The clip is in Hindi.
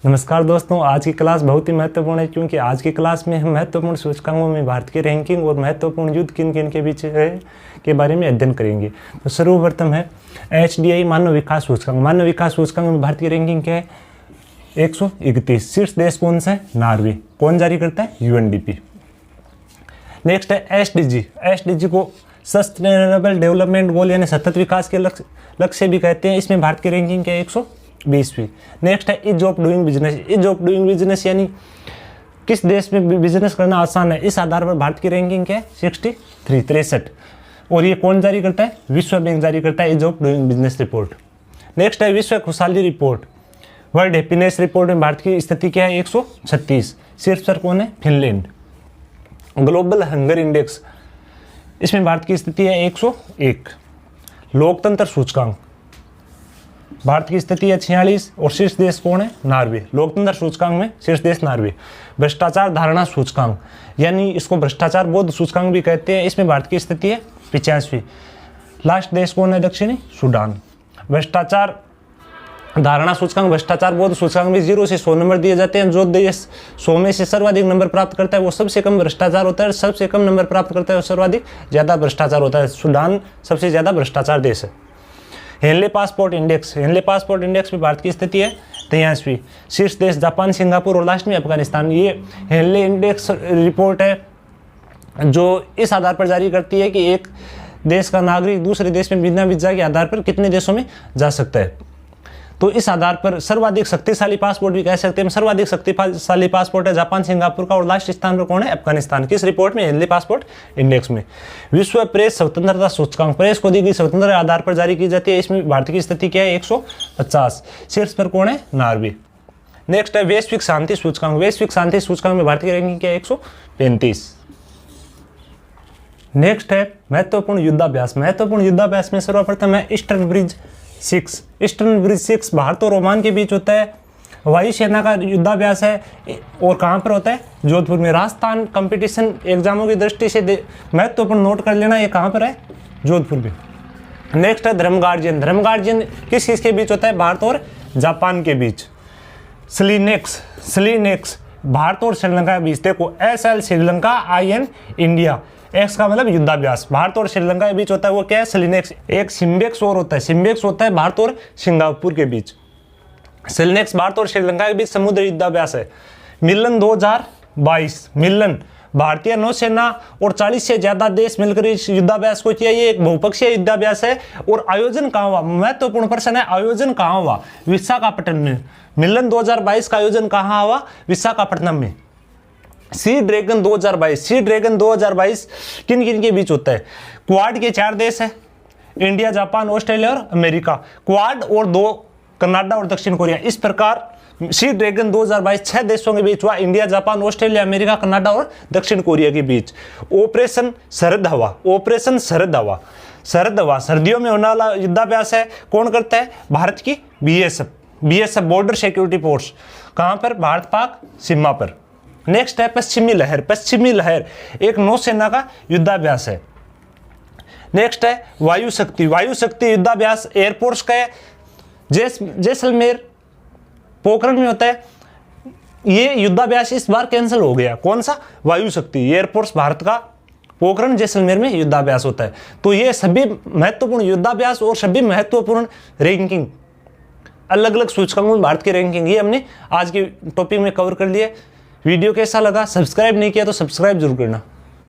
नमस्कार दोस्तों, आज की क्लास बहुत ही महत्वपूर्ण है क्योंकि आज की क्लास में हम महत्वपूर्ण सूचकांकों में भारत की रैंकिंग और महत्वपूर्ण युद्ध किन किन के बीच है के बारे में अध्ययन करेंगे। तो सर्वप्रथम है HDI मानव विकास सूचकांक। मानव विकास सूचकांक में भारत की रैंकिंग क्या है? 131। शीर्ष देश कौन सा है? नॉर्वे। कौन जारी करता है? UNDP। नेक्स्ट है SDG को सस्टेनेबल डेवलपमेंट गोल यानी सतत विकास के लक्ष्य भी कहते हैं। इसमें भारत की रैंकिंग क्या है? 120वीं। नेक्स्ट है ease of doing business. Ease of doing business यानी किस देश में बिजनेस करना आसान है, इस आधार पर भारत की रैंकिंग क्या है? 63। और ये कौन जारी करता है? विश्व बैंक जारी करता है ease of doing business report. Next है विश्व खुशहाली रिपोर्ट। वर्ल्ड हैप्पीनेस रिपोर्ट में भारत की स्थिति क्या है? 136। शीर्ष पर कौन है? फिनलैंड। ग्लोबल हंगर इंडेक्स, इसमें भारत की स्थिति है 101। लोकतंत्र सूचकांक, भारत की स्थिति है 46 और शीर्ष देश कौन है? नॉर्वे। लोकतंत्र सूचकांक में शीर्ष देश नॉर्वे। भ्रष्टाचार धारणा सूचकांक यानी इसको भ्रष्टाचार बोध सूचकांक भी कहते हैं। इसमें भारत की स्थिति है 85। लास्ट देश कौन है? दक्षिणी सूडान। भ्रष्टाचार धारणा सूचकांक, भ्रष्टाचार बोध सूचकांक में 0 से 100 नंबर दिए जाते हैं। जो देश 100 में से सर्वाधिक नंबर प्राप्त करता है वो सबसे कम भ्रष्टाचार होता है, सबसे कम नंबर प्राप्त करता है वो सर्वाधिक ज्यादा भ्रष्टाचार होता है। सूडान सबसे ज्यादा भ्रष्टाचार देश है। Henley passport index, Henley passport index में भारत की स्थिति है 83। शीर्ष देश जापान, सिंगापुर और लास्ट में अफगानिस्तान। ये हेनले इंडेक्स रिपोर्ट है जो इस आधार पर जारी करती है कि एक देश का नागरिक दूसरे देश में बिना वीजा के आधार पर कितने देशों में जा सकता है। तो इस आधार पर सर्वाधिक शक्तिशाली पासपोर्ट भी कह सकते हैं। सर्वाधिक शक्तिशाली पासपोर्ट है जापान, सिंगापुर का और लास्ट स्थान पर कौन है? अफगानिस्तान। किस रिपोर्ट में? हेनले पासपोर्ट इंडेक्स में। विश्व प्रेस स्वतंत्रता सूचकांक, प्रेस को दी गई स्वतंत्रता आधार पर जारी की जाती है। इसमें भारत की स्थिति क्या है? 150। शीर्ष पर कौन है? नॉर्वे। नेक्स्ट है वैश्विक शांति सूचकांक। वैश्विक शांति सूचकांक में भारत की रैंकिंग क्या है? 135। नेक्स्ट है महत्वपूर्ण युद्धाभ्यास। महत्वपूर्ण युद्धाभ्यास में सर्वप्रथम है eastern bridge 6। Eastern bridge 6 Bharat और ओमान के बीच होता है। वायुसेना का युद्धाभ्यास है और कहाँ पर होता है? जोधपुर में। राजस्थान कंपटीशन एग्जामों की दृष्टि से महत्वपूर्ण नोट कर लेना, ये कहाँ पर है? जोधपुर में। नेक्स्ट है धर्म गार्जियन। धर्म गार्जियन किस के बीच होता है? भारत और जापान के बीच। स्लीनेक्स भारत और श्रीलंका के बीच। देखो SL Sri Lanka, IN India, x का मतलब युद्धाभ्यास। भारत और श्रीलंका के बीच होता है वो क्या है? स्लीनेक्स। एक सिम्बेक्स और होता है, सिम्बेक्स होता है भारत और सिंगापुर के बीच। स्लीनेक्स भारत और श्रीलंका के बीच समुद्री युद्धाभ्यास है। मिलन 2022, मिलन भारतीय नौसेना और 40 से ज्यादा देश मिलकर इस युद्धाभ्यास को किया। ये एक बहुपक्षीय युद्धाभ्यास है। और आयोजन कहाँ हुआ? महत्वपूर्ण प्रश्न है, आयोजन कहाँ हुआ? विशाखापट्टनम में। मिलन 2022 का आयोजन कहाँ हुआ? विशाखापट्टनम में। सी ड्रैगन 2022, सी ड्रैगन 2022 किन किन के बीच होता है? क्वाड के 4 देश है, इंडिया, जापान, ऑस्ट्रेलिया और अमेरिका। क्वाड और 2 कनाडा और दक्षिण कोरिया। इस प्रकार सी ड्रैगन 2022 6 देशों के बीच हुआ, India, Japan, Australia, America, Canada और दक्षिण कोरिया के बीच। ऑपरेशन शरद हवा, ऑपरेशन शरद हवा, शरद हवा सर्दियों में होने वाला युद्धाभ्यास है। कौन करता है? भारत की BSF बॉर्डर सिक्योरिटी फोर्स। कहाँ पर? भारत पाक सीमा पर। नेक्स्ट है पश्चिमी लहर। पश्चिमी लहर एक नौसेना का युद्धाभ्यास है। नेक्स्ट है वायु शक्ति। वायु शक्ति युद्धाभ्यास एयरफोर्स का है, जैसलमेर पोखरण में होता है। ये युद्धाभ्यास इस बार कैंसिल हो गया। कौन सा? वायु शक्ति एयरफोर्स भारत का पोखरण जैसलमेर में युद्धाभ्यास होता है। तो ये सभी महत्वपूर्ण युद्धाभ्यास और सभी महत्वपूर्ण रैंकिंग, अलग अलग सूचकांकों में भारत की रैंकिंग, ये हमने आज के टॉपिक में कवर कर लिया। वीडियो कैसा लगा? सब्सक्राइब नहीं किया तो सब्सक्राइब जरूर करना।